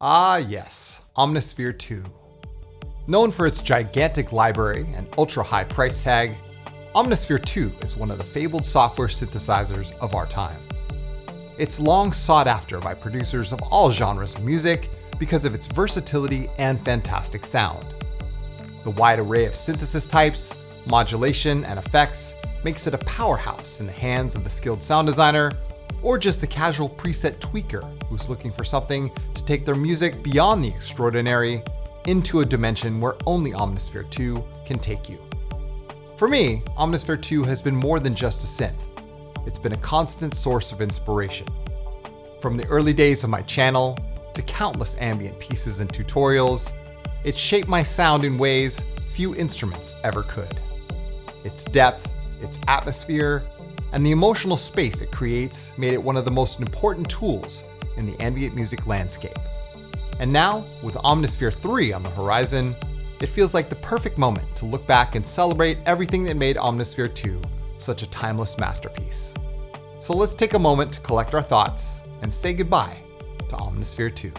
Ah yes, Omnisphere 2. Known for its gigantic library and ultra-high price tag, Omnisphere 2 is one of the fabled software synthesizers of our time. It's long sought after by producers of all genres of music because of its versatility and fantastic sound. The wide array of synthesis types, modulation, and effects makes it a powerhouse in the hands of the skilled sound designer or just a casual preset tweaker who's looking for something to take their music beyond the extraordinary into a dimension where only Omnisphere 2 can take you. For me, Omnisphere 2 has been more than just a synth. It's been a constant source of inspiration. From the early days of my channel to countless ambient pieces and tutorials, it shaped my sound in ways few instruments ever could. Its depth, its atmosphere, and the emotional space it creates made it one of the most important tools in the ambient music landscape. And now, with Omnisphere 3 on the horizon, it feels like the perfect moment to look back and celebrate everything that made Omnisphere 2 such a timeless masterpiece. So let's take a moment to collect our thoughts and say goodbye to Omnisphere 2.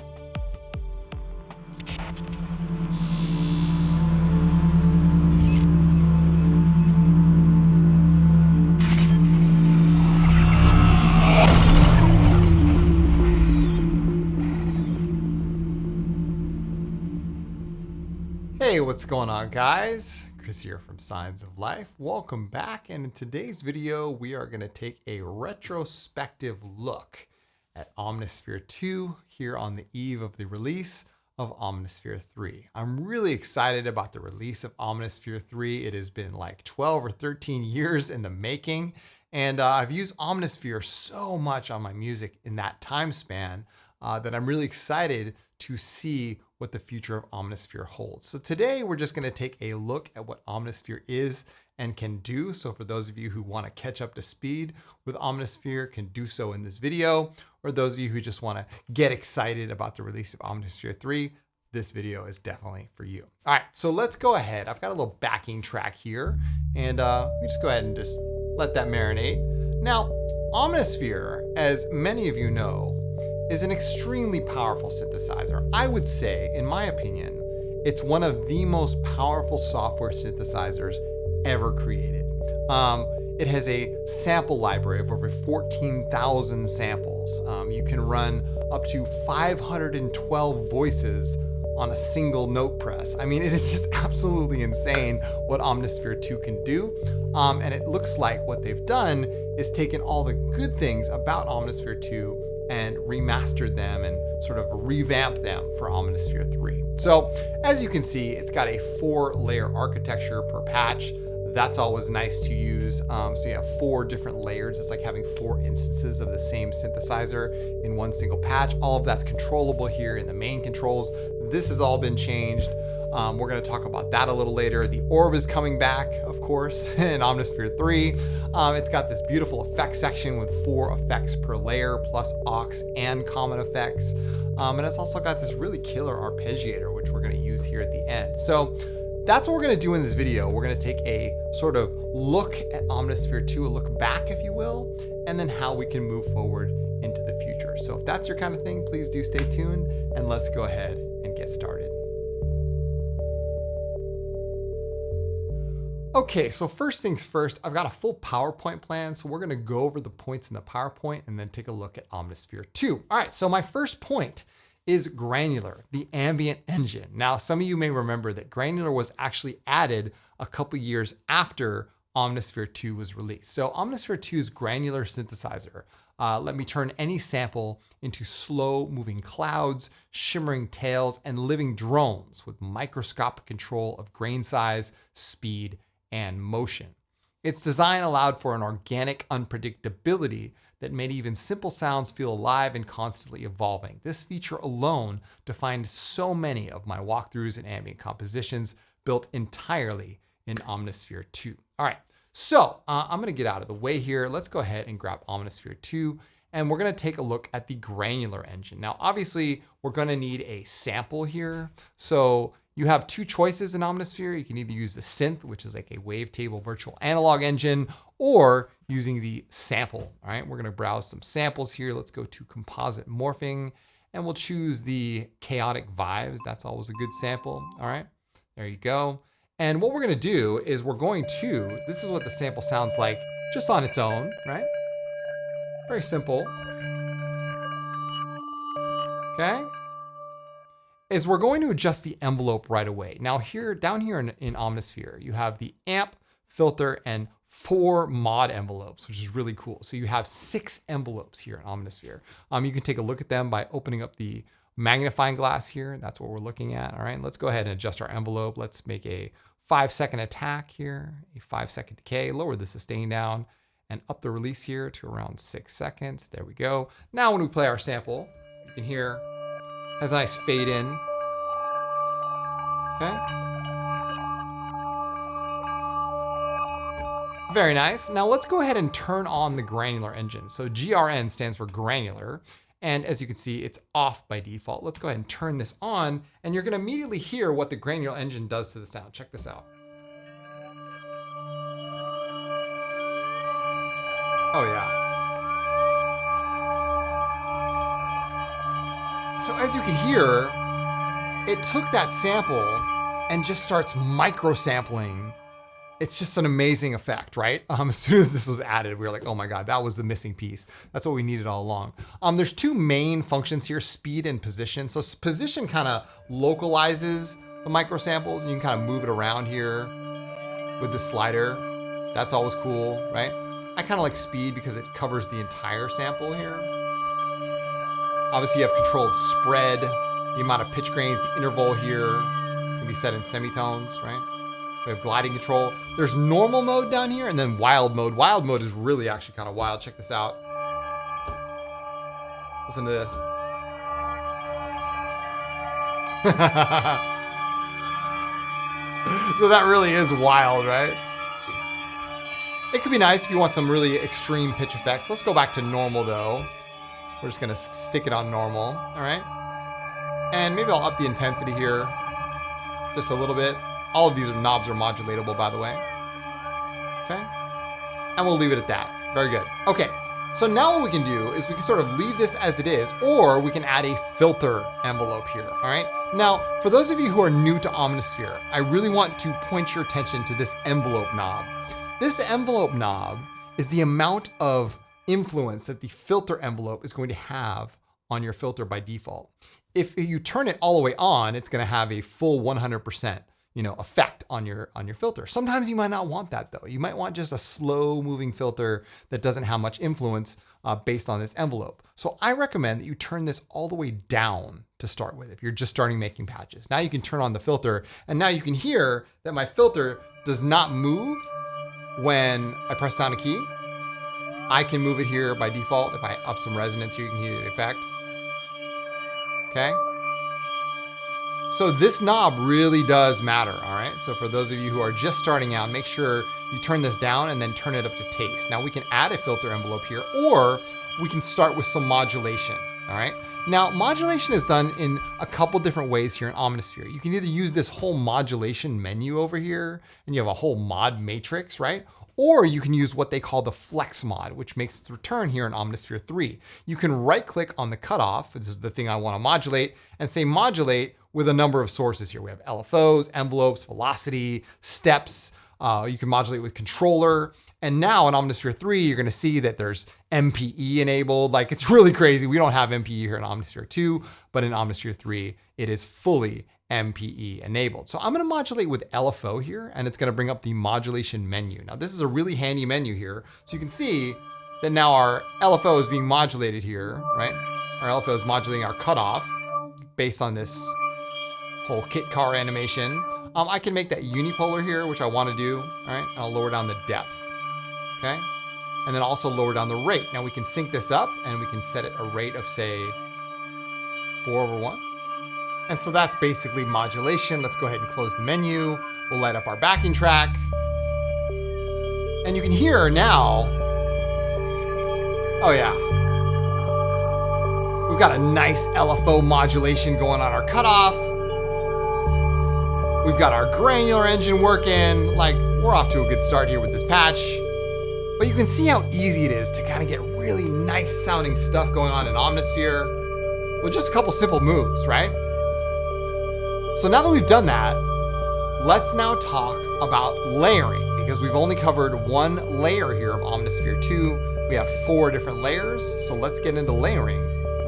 Hey, what's going on, guys? Chris here from Signs of Life. Welcome back, and in today's video we are going to take a retrospective look at Omnisphere 2 here on the eve of the release of Omnisphere 3. I'm really excited about the release of Omnisphere 3. It has been like 12 or 13 years in the making, and I've used Omnisphere so much on my music in that time span that I'm really excited to see what the future of Omnisphere holds. So today we're just going to take a look at what Omnisphere is and can do. So for those of you who want to catch up to speed with Omnisphere, can do so in this video, or those of you who just want to get excited about the release of Omnisphere 3, this video is definitely for you. All right, so let's go ahead. I've got a little backing track here, and we just go ahead and just let that marinate. Now, Omnisphere, as many of you know, is an extremely powerful synthesizer. I would say, in my opinion, it's one of the most powerful software synthesizers ever created. It has a sample library of over 14,000 samples. You can run up to 512 voices on a single note press. I mean, it is just absolutely insane what Omnisphere 2 can do. And it looks like what they've done is taken all the good things about Omnisphere 2 and remastered them and sort of revamped them for Omnisphere 3. So as you can see, it's got a 4-layer architecture per patch. That's always nice to use. So you have 4 different layers. It's like having 4 instances of the same synthesizer in one single patch. All of that's controllable here in the main controls. This has all been changed. We're going to talk about that a little later. The orb is coming back, of course, in Omnisphere 3. It's got this beautiful effects section with 4 effects per layer, plus aux and common effects. And it's also got this really killer arpeggiator, which we're going to use here at the end. So that's what we're going to do in this video. We're going to take a sort of look at Omnisphere 2, a look back, if you will, and then how we can move forward into the future. So if that's your kind of thing, please do stay tuned, and let's go ahead and get started. Okay, so first things first, I've got a full PowerPoint plan, so we're gonna go over the points in the PowerPoint and then take a look at Omnisphere 2. All right, so my first point is Granular, the ambient engine. Now, some of you may remember that Granular was actually added a couple years after Omnisphere 2 was released. So Omnisphere 2's Granular synthesizer let me turn any sample into slow moving clouds, shimmering tails, and living drones with microscopic control of grain size, speed, and motion. Its design allowed for an organic unpredictability that made even simple sounds feel alive and constantly evolving. This feature alone defined so many of my walkthroughs and ambient compositions built entirely in Omnisphere 2. All right, so I'm gonna get out of the way here. Let's go ahead and grab Omnisphere 2, and we're gonna take a look at the Granular engine. Now, obviously, we're gonna need a sample here. So you have 2 choices in Omnisphere. You can either use the synth, which is like a wavetable virtual analog engine, or using the sample. All right, we're gonna browse some samples here. Let's go to composite morphing, and we'll choose the chaotic vibes. That's always a good sample. All right, there you go. And what we're gonna do is this is what the sample sounds like just on its own, right? Very simple. Okay. Is we're going to adjust the envelope right away. Now down here in Omnisphere, you have the amp, filter, and 4 mod envelopes, which is really cool. So you have 6 envelopes here in Omnisphere. You can take a look at them by opening up the magnifying glass here. That's what we're looking at. All right, let's go ahead and adjust our envelope. Let's make a 5-second attack here, a 5-second decay, lower the sustain down, and up the release here to around 6 seconds. There we go. Now when we play our sample, you can hear it has a nice fade in. Okay. Very nice. Now let's go ahead and turn on the granular engine. So GRN stands for granular. And as you can see, it's off by default. Let's go ahead and turn this on, and you're gonna immediately hear what the granular engine does to the sound. Check this out. Oh yeah. So as you can hear, it took that sample and just starts micro-sampling. It's just an amazing effect, right? As soon as this was added, we were like, oh my God, that was the missing piece. That's what we needed all along. There's 2 main functions here, speed and position. So position kind of localizes the micro samples, and you can kind of move it around here with the slider. That's always cool, right? I kind of like speed because it covers the entire sample here. Obviously you have controlled spread, the amount of pitch grains, the interval here can be set in semitones, right? We have gliding control. There's normal mode down here, and then wild mode. Wild mode is really actually kind of wild. Check this out. Listen to this. So that really is wild, right? It could be nice if you want some really extreme pitch effects. Let's go back to normal though. We're just gonna stick it on normal, all right? And maybe I'll up the intensity here just a little bit. All of these knobs are modulatable, by the way. Okay. And we'll leave it at that. Very good. Okay. So now what we can do is we can sort of leave this as it is, or we can add a filter envelope here. All right. Now, for those of you who are new to Omnisphere, I really want to point your attention to this envelope knob. This envelope knob is the amount of influence that the filter envelope is going to have on your filter by default. If you turn it all the way on, it's going to have a full 100%. Effect on your filter. Sometimes you might not want that though. You might want just a slow moving filter that doesn't have much influence based on this envelope. So I recommend that you turn this all the way down to start with if you're just starting making patches. Now you can turn on the filter, and now you can hear that my filter does not move when I press down a key. I can move it here by default. If I up some resonance here, you can hear the effect. Okay. So this knob really does matter, all right? So for those of you who are just starting out, make sure you turn this down and then turn it up to taste. Now we can add a filter envelope here, or we can start with some modulation, all right? Now modulation is done in a couple different ways here in Omnisphere. You can either use this whole modulation menu over here, and you have a whole mod matrix, right? Or you can use what they call the flex mod, which makes its return here in Omnisphere 3. You can right click on the cutoff, this is the thing I want to modulate, and say modulate with a number of sources here. We have LFOs, envelopes, velocity, steps. You can modulate with controller. And now in Omnisphere 3, you're gonna see that there's MPE enabled. Like, it's really crazy. We don't have MPE here in Omnisphere 2, but in Omnisphere 3, it is fully MPE enabled. So I'm gonna modulate with LFO here, and it's gonna bring up the modulation menu. Now this is a really handy menu here. So you can see that now our LFO is being modulated here, right? Our LFO is modulating our cutoff based on this whole kit car animation. I can make that unipolar here, which I want to do, all right? I'll lower down the depth, okay? And then also lower down the rate. Now we can sync this up, and we can set it a rate of, say, 4/1. And so that's basically modulation. Let's go ahead and close the menu. We'll light up our backing track. And you can hear now, oh yeah, we've got a nice LFO modulation going on our cutoff. We've got our granular engine working. Like, we're off to a good start here with this patch. But you can see how easy it is to kind of get really nice sounding stuff going on in Omnisphere with just a couple simple moves, right? So now that we've done that, let's now talk about layering, because we've only covered one layer here of Omnisphere 2. We have 4 different layers, so let's get into layering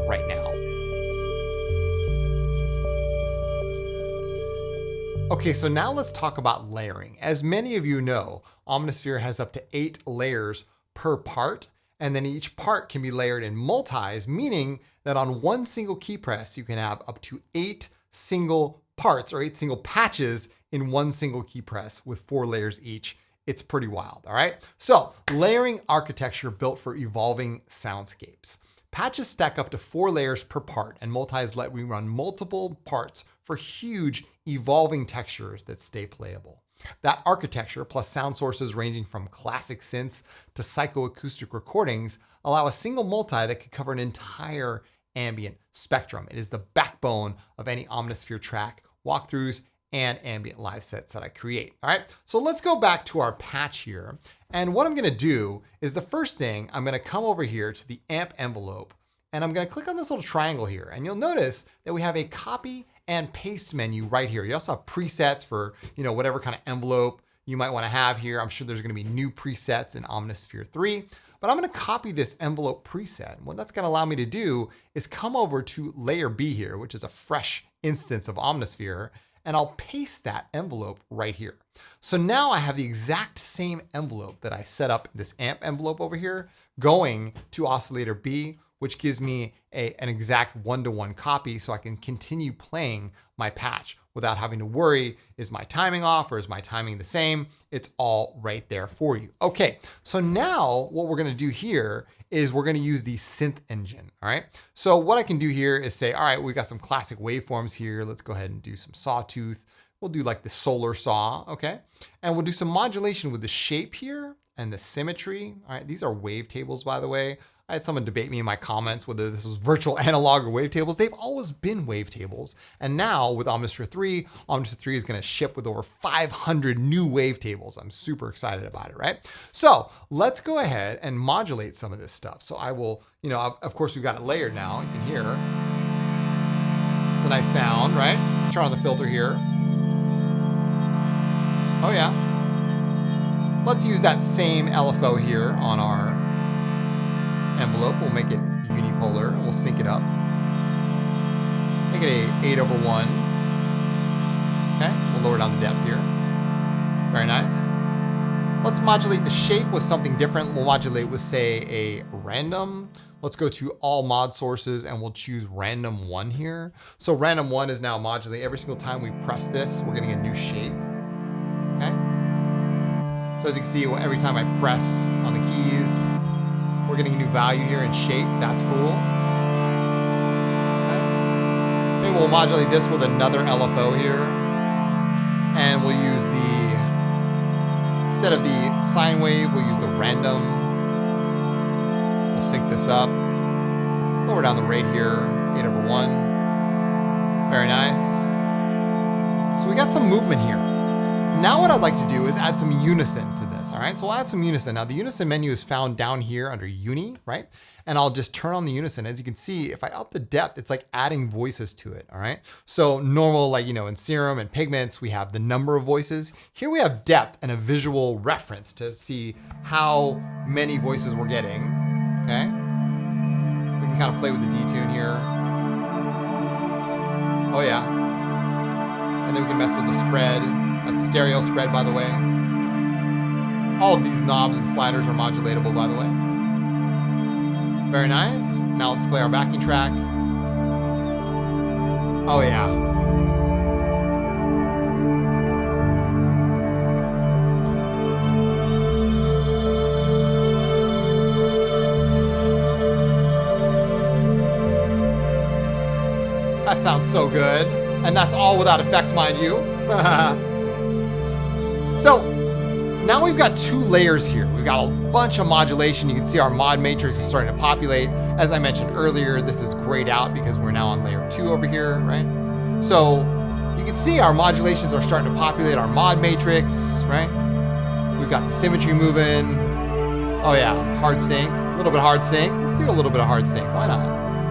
right now. Okay, so now let's talk about layering. As many of you know, Omnisphere has up to 8 layers per part, and then each part can be layered in multis, meaning that on one single key press, you can have up to 8 single parts or 8 single patches in one single key press with 4 layers each. It's pretty wild, all right? So, layering architecture built for evolving soundscapes. Patches stack up to 4 layers per part, and multis let me run multiple parts for huge evolving textures that stay playable. That architecture, plus sound sources ranging from classic synths to psychoacoustic recordings, allow a single multi that could cover an entire ambient spectrum. It is the backbone of any Omnisphere track, walkthroughs, and ambient live sets that I create. All right, so let's go back to our patch here. And what I'm gonna do is the first thing, I'm gonna come over here to the amp envelope, and I'm gonna click on this little triangle here. And you'll notice that we have a copy and paste menu right here. You also have presets for, whatever kind of envelope you might wanna have here. I'm sure there's gonna be new presets in Omnisphere 3, but I'm gonna copy this envelope preset. What that's gonna allow me to do is come over to layer B here, which is a fresh instance of Omnisphere, and I'll paste that envelope right here. So now I have the exact same envelope that I set up, this amp envelope over here, going to oscillator B, which gives me an exact 1-to-1 copy, so I can continue playing my patch without having to worry, is my timing off or is my timing the same? It's all right there for you. Okay, so now what we're gonna do here is we're gonna use the synth engine, all right? So what I can do here is say, all right, we've got some classic waveforms here. Let's go ahead and do some sawtooth. We'll do like the solar saw, okay? And we'll do some modulation with the shape here and the symmetry. All right, these are wavetables, by the way. I had someone debate me in my comments whether this was virtual analog or wavetables. They've always been wavetables. And now with Omnisphere 3 is gonna ship with over 500 new wavetables. I'm super excited about it, right? So let's go ahead and modulate some of this stuff. So I will, of course we've got it layered now. You can hear, it's a nice sound, right? Turn on the filter here. Oh yeah. Let's use that same LFO here on our envelope. We'll make it unipolar. We'll sync it up. Make it a 8/1. Okay, we'll lower down the depth here. Very nice. Let's modulate the shape with something different. We'll modulate with, say, a random. Let's go to all mod sources and we'll choose random 1 here. So random 1 is now modulating. Every single time we press this, we're getting a new shape. Okay. So as you can see, every time I press on the keys, we're getting a new value here in shape. That's cool. Okay. Maybe we'll modulate this with another LFO here. And we'll use instead of the sine wave, we'll use the random. We'll sync this up. Lower down the rate here, 8/1. Very nice. So we got some movement here. Now what I'd like to do is add some unison to this, all right? So we'll add some unison. Now the unison menu is found down here under uni, right? And I'll just turn on the unison. As you can see, if I up the depth, it's like adding voices to it, all right? So normal, like, in Serum and Pigments, we have the number of voices. Here we have depth and a visual reference to see how many voices we're getting, okay? We can kind of play with the detune here. Oh yeah. And then we can mess with the spread. That's stereo spread, by the way. All of these knobs and sliders are modulatable, by the way. Very nice. Now let's play our backing track. Oh yeah. That sounds so good. And that's all without effects, mind you. So now we've got 2 layers here. We've got a bunch of modulation. You can see our mod matrix is starting to populate. As I mentioned earlier, this is grayed out because we're now on layer 2 over here, right? So you can see our modulations are starting to populate our mod matrix, right? We've got the symmetry moving. Oh yeah, hard sync, a little bit of hard sync. Let's do a little bit of hard sync, why not?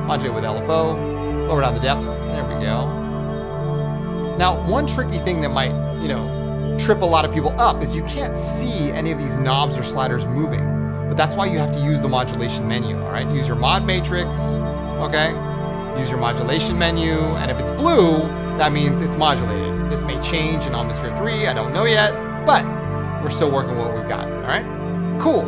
Modulate with LFO. Lower down the depth. There we go. Now, one tricky thing that might, trip a lot of people up is you can't see any of these knobs or sliders moving. But that's why you have to use the modulation menu, all right? Use your mod matrix, okay? Use your modulation menu, and if it's blue, that means it's modulated. This may change in Omnisphere 3, I don't know yet, but we're still working with what we've got, all right? Cool.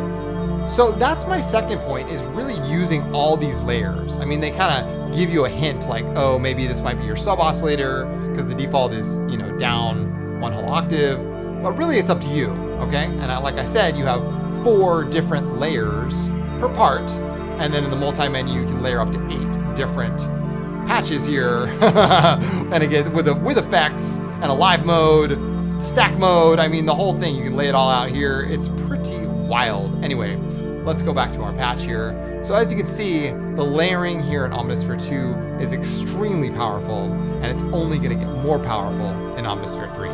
So that's my second point, is really using all these layers. I mean, they kind of give you a hint like, oh, maybe this might be your sub oscillator because the default is, down one whole octave, but really it's up to you, okay? And like I said, you have 4 different layers per part, and then in the multi-menu, you can layer up to 8 different patches here. And again, with effects and a live mode, stack mode, I mean, the whole thing, you can lay it all out here. It's pretty wild. Anyway, let's go back to our patch here. So as you can see, the layering here in Omnisphere 2 is extremely powerful, and it's only gonna get more powerful in Omnisphere 3.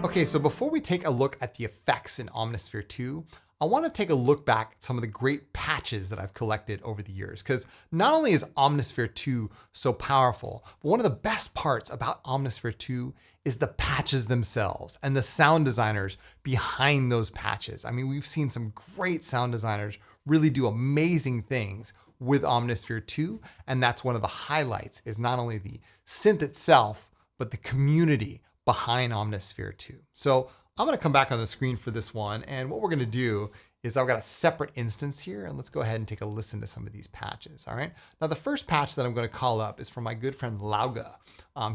Okay, so before we take a look at the effects in Omnisphere 2, I want to take a look back at some of the great patches that I've collected over the years, because not only is Omnisphere 2 so powerful, but one of the best parts about Omnisphere 2 is the patches themselves and the sound designers behind those patches. I mean, we've seen some great sound designers really do amazing things with Omnisphere 2, and that's one of the highlights, is not only the synth itself, but the community behind Omnisphere 2. So I'm gonna come back on the screen for this one, and what we're gonna do is I've got a separate instance here, and let's go ahead and take a listen to some of these patches, all right? Now the first patch that I'm gonna call up is from my good friend Lauga.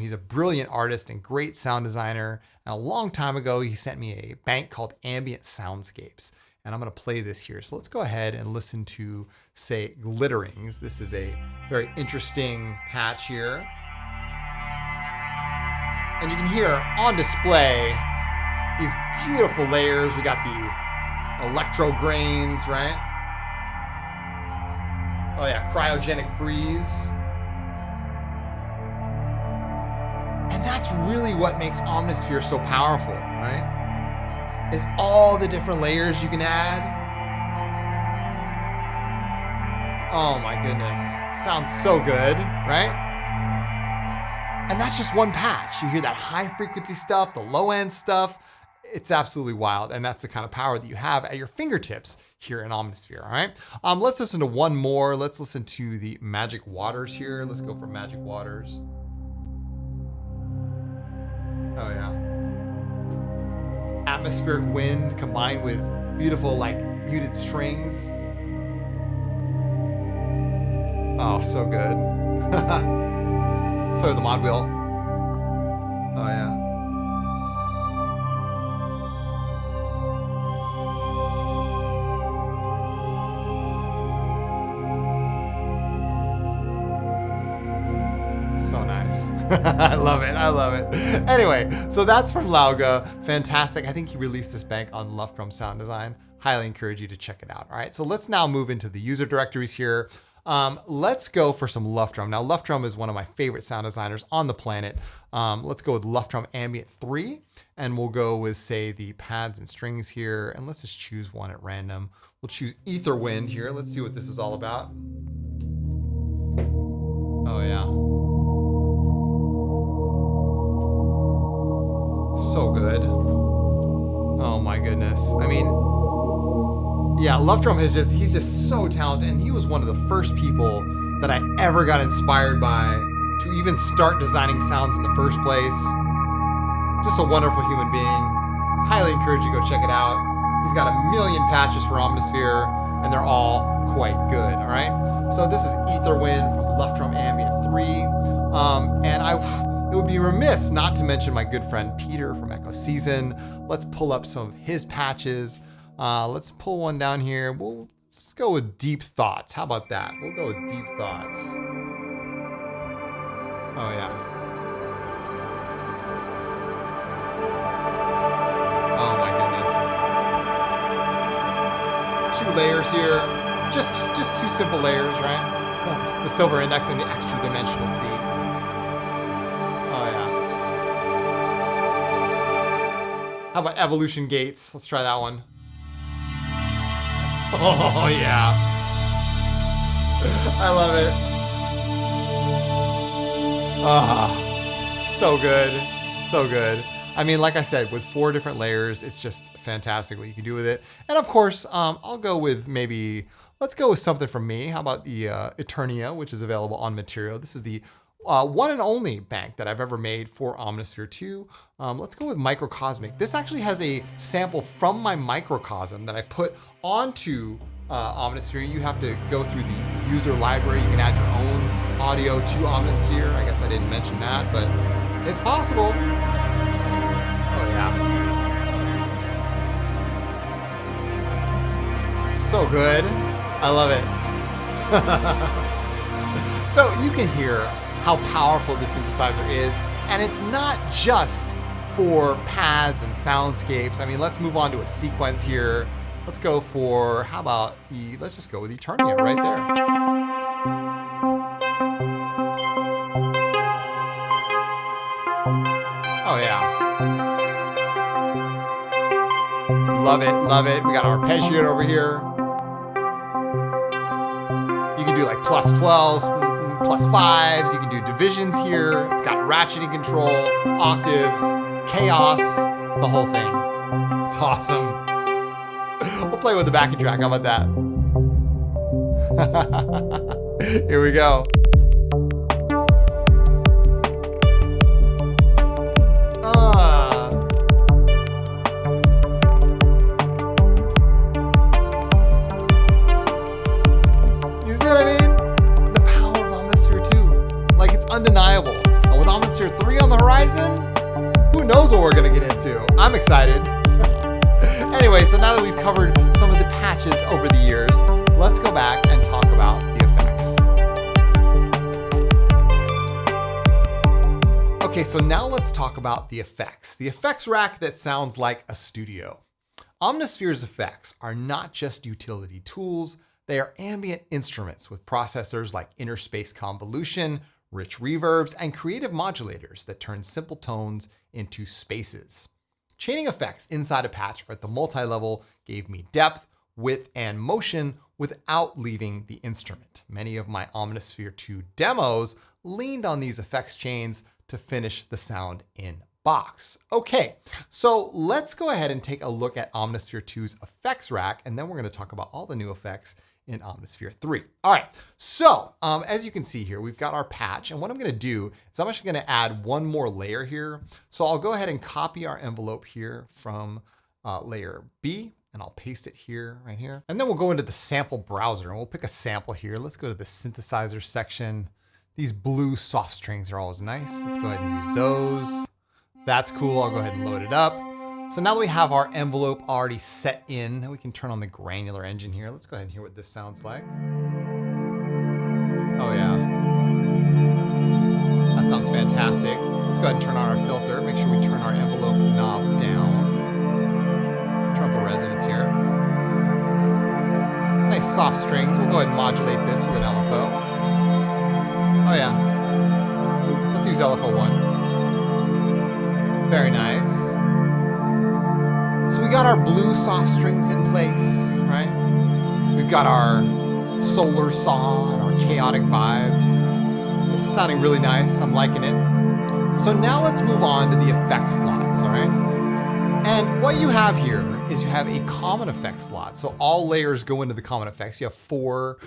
He's a brilliant artist and great sound designer, and a long time ago he sent me a bank called Ambient Soundscapes, and I'm gonna play this here. So let's go ahead and listen to, say, Glitterings. This is a very interesting patch here. And you can hear on display these beautiful layers. We got the electro grains, right? Oh yeah, cryogenic freeze. And that's really what makes Omnisphere so powerful, right? Is all the different layers you can add. Oh my goodness, sounds so good, right? And that's just one patch. You hear that high frequency stuff, the low end stuff. It's absolutely wild. And that's the kind of power that you have at your fingertips here in Omnisphere, all right? Let's listen to one more. Let's listen to the Magic Waters here. Let's go for Magic Waters. Oh yeah. Atmospheric wind combined with beautiful, like, muted strings. Oh, so good. Let's play with the mod wheel. Oh yeah. So nice. I love it. I love it. Anyway, so that's from Lauga. Fantastic. I think he released this bank on Love Drum Sound Design. Highly encourage you to check it out. All right. So let's now move into the user directories here. Let's go for some Love Drum. Now, Love Drum is one of my favorite sound designers on the planet. Let's go with Love Drum Ambient 3, and we'll go with, say, the pads and strings here, and let's just choose one at random. We'll choose Ether Wind here. Let's see what this is all about. Oh, yeah. So good. Oh, my goodness. I mean, yeah, Love Drum is he's just so talented, and he was one of the first people that I ever got inspired by to even start designing sounds in the first place. Just a wonderful human being. Highly encourage you to go check it out. He's got a million patches for Omnisphere, and they're all quite good, all right? So this is Ether Wind from Love Drum Ambient 3, and it would be remiss not to mention my good friend Peter from Echo Season. Let's pull up some of his patches. Let's pull one down here. Let's go with Deep Thoughts. How about that? We'll go with Deep Thoughts. Oh yeah. Oh my goodness. 2 layers here. Just 2 simple layers, right? The silver index and the extra dimensional C. Oh yeah. How about Evolution Gates? Let's try that one. Oh yeah. I love it. Ah, so good. So good. I mean, like I said, with 4 different layers, it's just fantastic what you can do with it. And of course, I'll go with let's go with something from me. How about the Eternia, which is available on Material. This is the one and only bank that I've ever made for Omnosphere 2. Let's go with Microcosmic. This actually has a sample from my microcosm that I put onto Omnosphere. You have to go through the user library. You can add your own audio to Omnosphere. I guess I didn't mention that, but it's possible. Oh yeah. So good. I love it. So you can hear how powerful this synthesizer is, and it's not just for pads and soundscapes. I mean, let's move on to a sequence here. Let's go for, how about let's just go with Eternia right there. Oh yeah. Love it, love it. We got our arpeggiator over here. You can do like +12s, +5s. You can do divisions here. It's got ratcheting control, octaves, chaos, the whole thing. It's awesome. We'll play with the backing track. How about that? Here we go. Undeniable. And with Omnisphere 3 on the horizon, who knows what we're going to get into? I'm excited. Anyway, so now that we've covered some of the patches over the years, let's go back and talk about the effects. Okay, so now let's talk about the effects. The effects rack that sounds like a studio. Omnisphere's effects are not just utility tools, they are ambient instruments with processors like inner space convolution, rich reverbs, and creative modulators that turn simple tones into spaces. Chaining effects inside a patch or at the multi-level gave me depth, width, and motion without leaving the instrument. Many of my Omnisphere 2 demos leaned on these effects chains to finish the sound in box. Okay, so let's go ahead and take a look at Omnisphere 2's effects rack, and then we're going to talk about all the new effects in Omnisphere 3. All right, so as you can see here, we've got our patch, and what I'm gonna do is I'm actually gonna add one more layer here. So I'll go ahead and copy our envelope here from layer B, and I'll paste it here, right here. And then we'll go into the sample browser, and we'll pick a sample here. Let's go to the synthesizer section. These blue soft strings are always nice. Let's go ahead and use those. That's cool, I'll go ahead and load it up. So now that we have our envelope already set in, we can turn on the Granular engine here. Let's go ahead and hear what this sounds like. Oh yeah. That sounds fantastic. Let's go ahead and turn on our filter. Make sure we turn our envelope knob down. Turn up the resonance here. Nice soft strings. We'll go ahead and modulate this with an LFO. Oh yeah. Let's use LFO 1. Very nice. So we got our blue soft strings in place, right? We've got our solar saw and our chaotic vibes. This is sounding really nice. I'm liking it. So now let's move on to the effects slots, all right? And what you have here is you have a common effects slot. So all layers go into the common effects. You have 4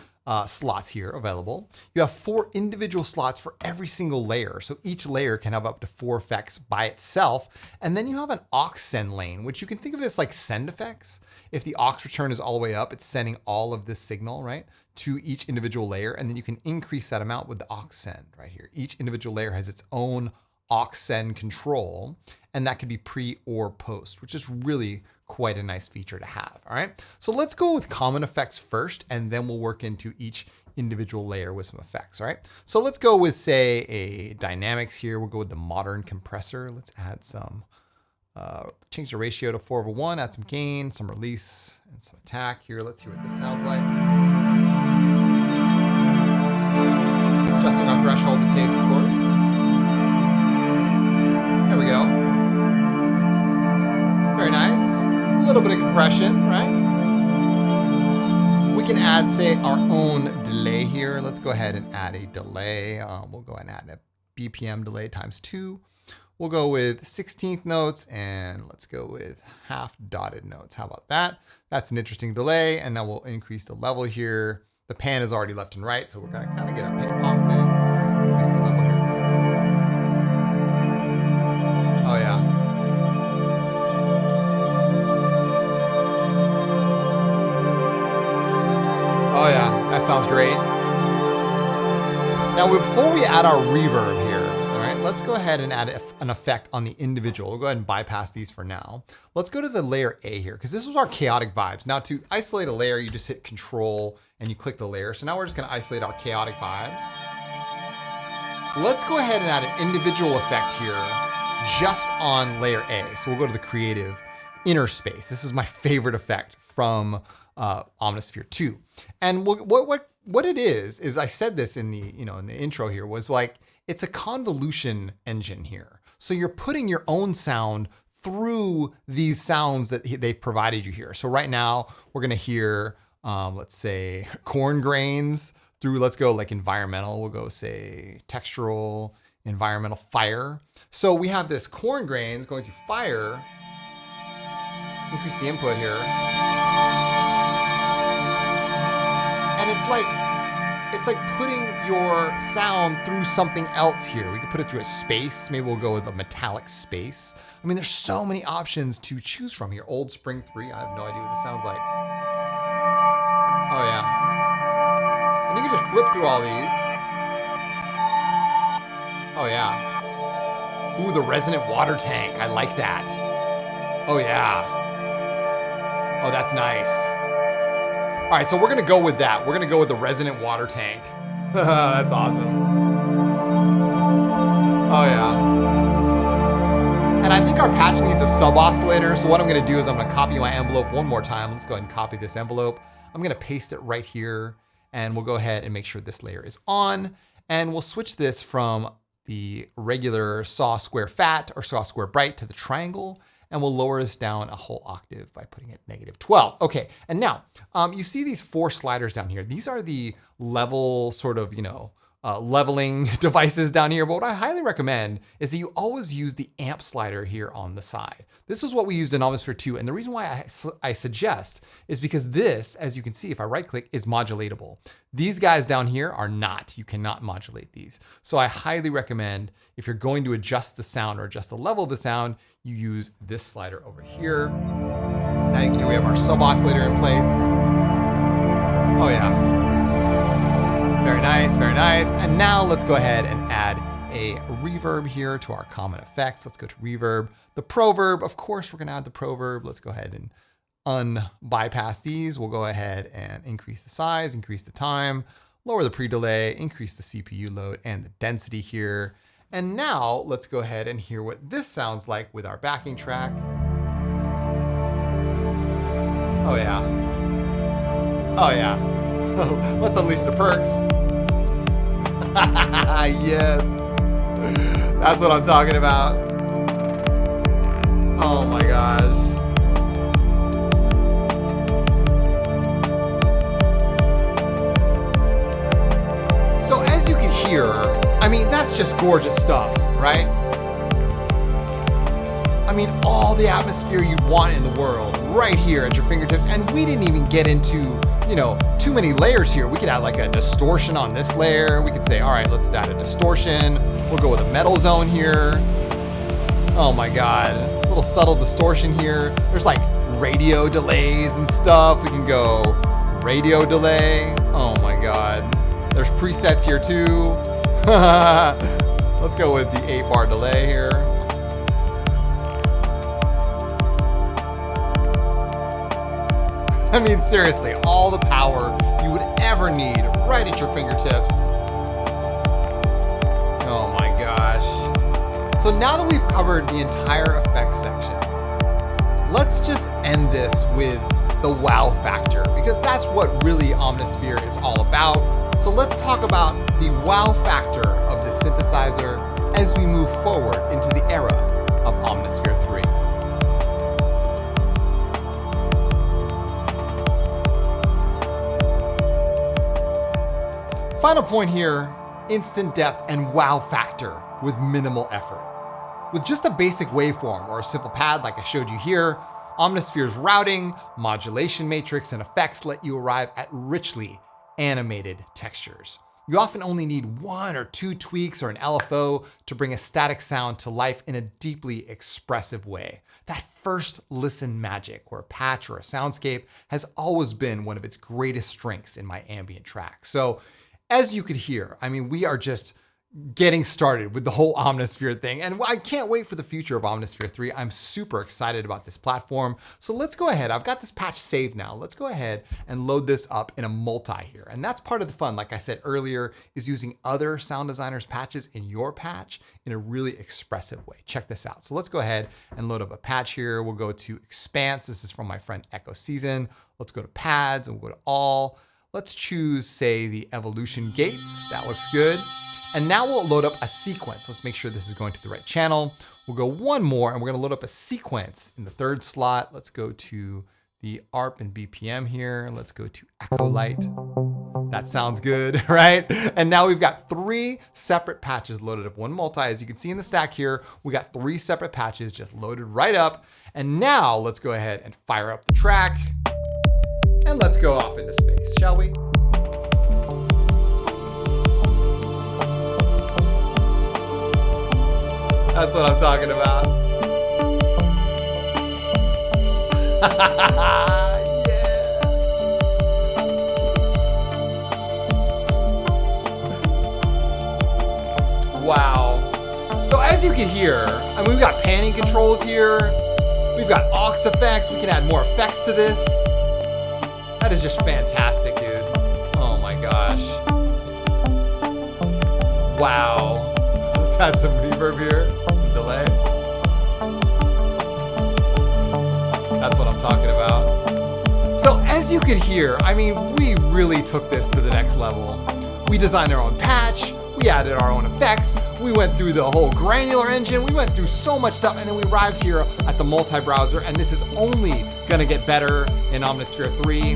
slots here available. You have 4 individual slots for every single layer. So each layer can have up to 4 effects by itself. And then you have an aux send lane, which you can think of this like send effects. If the aux return is all the way up, it's sending all of this signal, right, to each individual layer. And then you can increase that amount with the aux send right here. Each individual layer has its own aux send control, and that could be pre or post, which is really quite a nice feature to have, all right? So let's go with common effects first, and then we'll work into each individual layer with some effects, all right? So let's go with, say, a dynamics here. We'll go with the modern compressor. Let's add some, change the ratio to 4:1, add some gain, some release, and some attack here. Let's see what this sounds like. Adjusting our threshold to taste, of course. There we go. Very nice. A little bit of compression, right? We can add, say, our own delay delay here. Let's go ahead and add a delay. We'll go ahead and add a BPM delay times 2. We'll go with 16th notes, and let's go with half dotted notes. How about that? That's an interesting delay. And now we'll increase the level here. The pan is already left and right, so we're gonna kind of get a ping pong thing. Increase the level here. Oh yeah. Oh yeah, that sounds great. Now before we add our reverb here, all right, let's go ahead and add an effect on the individual. We'll go ahead and bypass these for now. Let's go to the layer A here, because this was our chaotic vibes. Now to isolate a layer, you just hit Control and you click the layer. So now we're just gonna isolate our chaotic vibes. Let's go ahead and add an individual effect here just on layer A. So we'll go to the creative inner space. This is my favorite effect from Omnisphere 2. And what it is I said this in the, in the intro here, was like, it's a convolution engine here. So you're putting your own sound through these sounds that they've provided you here. So right now we're gonna hear, let's say corn grains through, let's go like environmental. We'll go say textural, environmental, fire. So we have this corn grains going through fire. Increase the input here. And it's like putting your sound through something else here. We could put it through a space. Maybe we'll go with a metallic space. I mean, there's so many options to choose from here. Old Spring 3, I have no idea what this sounds like. Oh yeah. And you can just flip through all these. Oh yeah. Ooh, the resonant water tank. I like that. Oh yeah. Oh, that's nice. All right, so we're gonna go with that. We're gonna go with the resonant water tank. That's awesome. Oh yeah. And I think our patch needs a sub oscillator. So what I'm gonna do is I'm gonna copy my envelope one more time. Let's go ahead and copy this envelope. I'm gonna paste it right here, and we'll go ahead and make sure this layer is on. And we'll switch this from the regular saw square fat or saw square bright to the triangle. And we'll lower this down a whole octave by putting it -12. Okay, and now you see these 4 sliders down here. These are the level sort of, leveling devices down here. But what I highly recommend is that you always use the amp slider here on the side. This is what we used in Omnisphere 2. And the reason why I suggest is because this, as you can see, if I right click, is modulatable. These guys down here are not. You cannot modulate these. So I highly recommend, if you're going to adjust the sound or adjust the level of the sound, you use this slider over here. Now you can hear we have our sub oscillator in place. Oh yeah. Very nice, very nice. And now let's go ahead and add a reverb here to our common effects. Let's go to reverb. The proverb, of course, we're gonna add the proverb. Let's go ahead and unbypass these. We'll go ahead and increase the size, increase the time, lower the pre-delay, increase the CPU load and the density here. And now let's go ahead and hear what this sounds like with our backing track. Oh yeah. Oh yeah. Let's unleash the perks. Yes. That's what I'm talking about. Oh my gosh. So as you can hear, I mean, that's just gorgeous stuff, right? I mean, all the atmosphere you'd want in the world right here at your fingertips. And we didn't even get into, too many layers here. We could add like a distortion on this layer. We could say, all right, let's add a distortion. We'll go with a metal zone here. Oh my God, a little subtle distortion here. There's like radio delays and stuff. We can go radio delay. Oh my God. There's presets here too. Let's go with the 8-bar delay here. I mean, seriously, all the power you would ever need right at your fingertips. Oh my gosh. So now that we've covered the entire effects section, let's just end this with the wow factor, because that's what really Omnisphere is all about. So let's talk about the wow factor of the synthesizer as we move forward into the era of Omnisphere 3. Final point here, instant depth and wow factor with minimal effort. With just a basic waveform or a simple pad like I showed you here, Omnisphere's routing, modulation matrix, and effects let you arrive at richly animated textures. You often only need 1 or 2 tweaks or an LFO to bring a static sound to life in a deeply expressive way. That first listen magic where a patch or a soundscape has always been one of its greatest strengths in my ambient tracks. So as you could hear, I mean, we are just getting started with the whole Omnisphere thing. And I can't wait for the future of Omnisphere 3. I'm super excited about this platform. So let's go ahead. I've got this patch saved now. Let's go ahead and load this up in a multi here. And that's part of the fun, like I said earlier, is using other sound designers' patches in your patch in a really expressive way. Check this out. So let's go ahead and load up a patch here. We'll go to Expanse. This is from my friend Echo Season. Let's go to Pads and we'll go to All. Let's choose, say, the Evolution Gates. That looks good. And now we'll load up a sequence. Let's make sure this is going to the right channel. We'll go one more and we're gonna load up a sequence in the 3rd slot. Let's go to the ARP and BPM here. Let's go to Echo Light. That sounds good, right? And now we've got 3 separate patches loaded up, one multi. As you can see in the stack here, we got 3 separate patches just loaded right up. And now let's go ahead and fire up the track and let's go off into space, shall we? That's what I'm talking about. Yeah. Wow. So as you can hear, I mean, we've got panning controls here. We've got aux effects. We can add more effects to this. That is just fantastic, dude. Oh my gosh. Wow. Let's add some reverb here. Delay. That's what I'm talking about. So as you can hear, I mean, we really took this to the next level. We designed our own patch, we added our own effects, we went through the whole Granular engine, we went through so much stuff, and then we arrived here at the multi-browser, and this is only gonna get better in Omnisphere 3.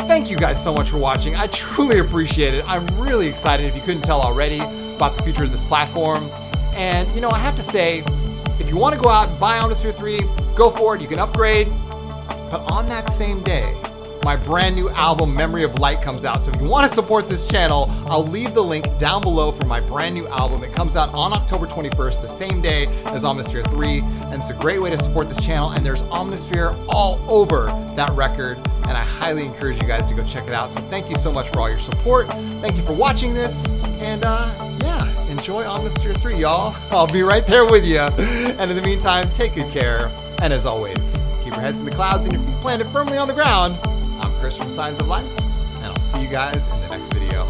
Thank you guys so much for watching. I truly appreciate it. I'm really excited, if you couldn't tell already, about the future of this platform. And you know, I have to say, if you want to go out and buy Omnisphere 3, go for it, you can upgrade. But on that same day, my brand new album, Memory of Light, comes out. So if you want to support this channel, I'll leave the link down below for my brand new album. It comes out on October 21st, the same day as Omnisphere 3. And it's a great way to support this channel. And there's Omnisphere all over that record. And I highly encourage you guys to go check it out. So thank you so much for all your support. Thank you for watching this. And yeah, enjoy Omnisphere 3, y'all. I'll be right there with you. And in the meantime, take good care. And as always, keep your heads in the clouds and your feet planted firmly on the ground. I'm Chris from Signs of Life, and I'll see you guys in the next video.